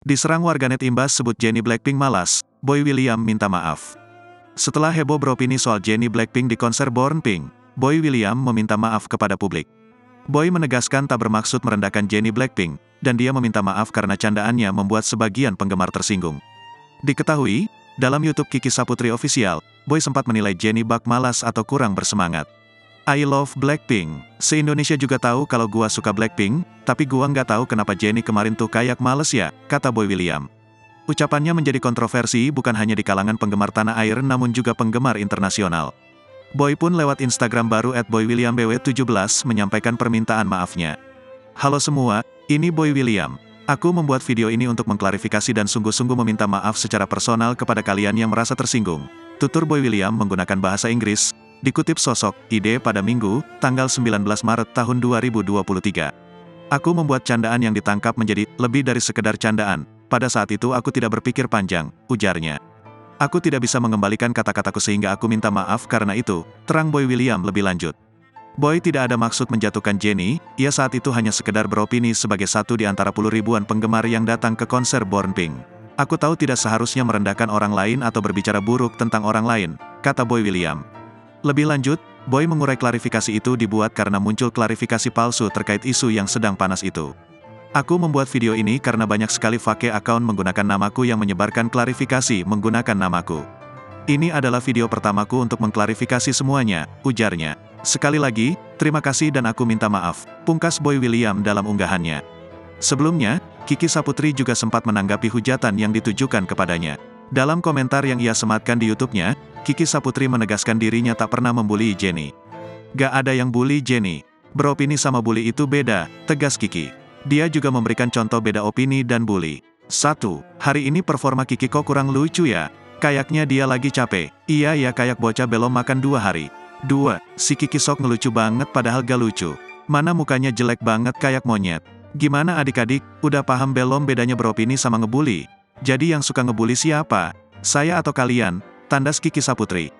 Diserang warganet imbas sebut Jennie Blackpink malas, Boy William minta maaf. Setelah heboh beropini soal Jennie Blackpink di konser Born Pink, Boy William meminta maaf kepada publik. Boy menegaskan tak bermaksud merendahkan Jennie Blackpink, dan dia meminta maaf karena candaannya membuat sebagian penggemar tersinggung. Diketahui, dalam YouTube Kiki Saputri Official, Boy sempat menilai Jennie Bak malas atau kurang bersemangat. I love Blackpink. Se-Indonesia juga tahu kalau gua suka Blackpink, tapi gua nggak tahu kenapa Jennie kemarin tuh kayak males ya, kata Boy William. Ucapannya menjadi kontroversi bukan hanya di kalangan penggemar tanah air namun juga penggemar internasional. Boy pun lewat Instagram baru @boywilliambw17 menyampaikan permintaan maafnya. Halo semua, ini Boy William. Aku membuat video ini untuk mengklarifikasi dan sungguh-sungguh meminta maaf secara personal kepada kalian yang merasa tersinggung. Tutur Boy William menggunakan bahasa Inggris, dikutip sosok ID pada Minggu, tanggal 19 Maret tahun 2023. Aku membuat candaan yang ditangkap menjadi lebih dari sekedar candaan. Pada saat itu aku tidak berpikir panjang, ujarnya. Aku tidak bisa mengembalikan kata-kataku sehingga aku minta maaf karena itu, terang Boy William lebih lanjut. Boy tidak ada maksud menjatuhkan Jennie, ia saat itu hanya sekedar beropini sebagai satu di antara puluh ribuan penggemar yang datang ke konser Born Pink. Aku tahu tidak seharusnya merendahkan orang lain atau berbicara buruk tentang orang lain, kata Boy William. Lebih lanjut, Boy mengurai klarifikasi itu dibuat karena muncul klarifikasi palsu terkait isu yang sedang panas itu. Aku membuat video ini karena banyak sekali fake account menggunakan namaku yang menyebarkan klarifikasi menggunakan namaku. Ini adalah video pertamaku untuk mengklarifikasi semuanya, ujarnya. Sekali lagi, terima kasih dan aku minta maaf, pungkas Boy William dalam unggahannya. Sebelumnya, Kiki Saputri juga sempat menanggapi hujatan yang ditujukan kepadanya. Dalam komentar yang ia sematkan di YouTube-nya, Kiki Saputri menegaskan dirinya tak pernah membuli Jennie. Gak ada yang bully Jennie. Beropini sama bully itu beda, tegas Kiki. Dia juga memberikan contoh beda opini dan bully. 1. Hari ini performa Kiki kok kurang lucu ya? Kayaknya dia lagi capek. Iya ya kayak bocah belum makan 2 hari. 2. Si Kiki sok ngelucu banget padahal gak lucu. Mana mukanya jelek banget kayak monyet. Gimana adik-adik, udah paham belum bedanya beropini sama ngebully? Jadi yang suka ngebully siapa? Saya atau kalian? Tandas Kiki Saputri.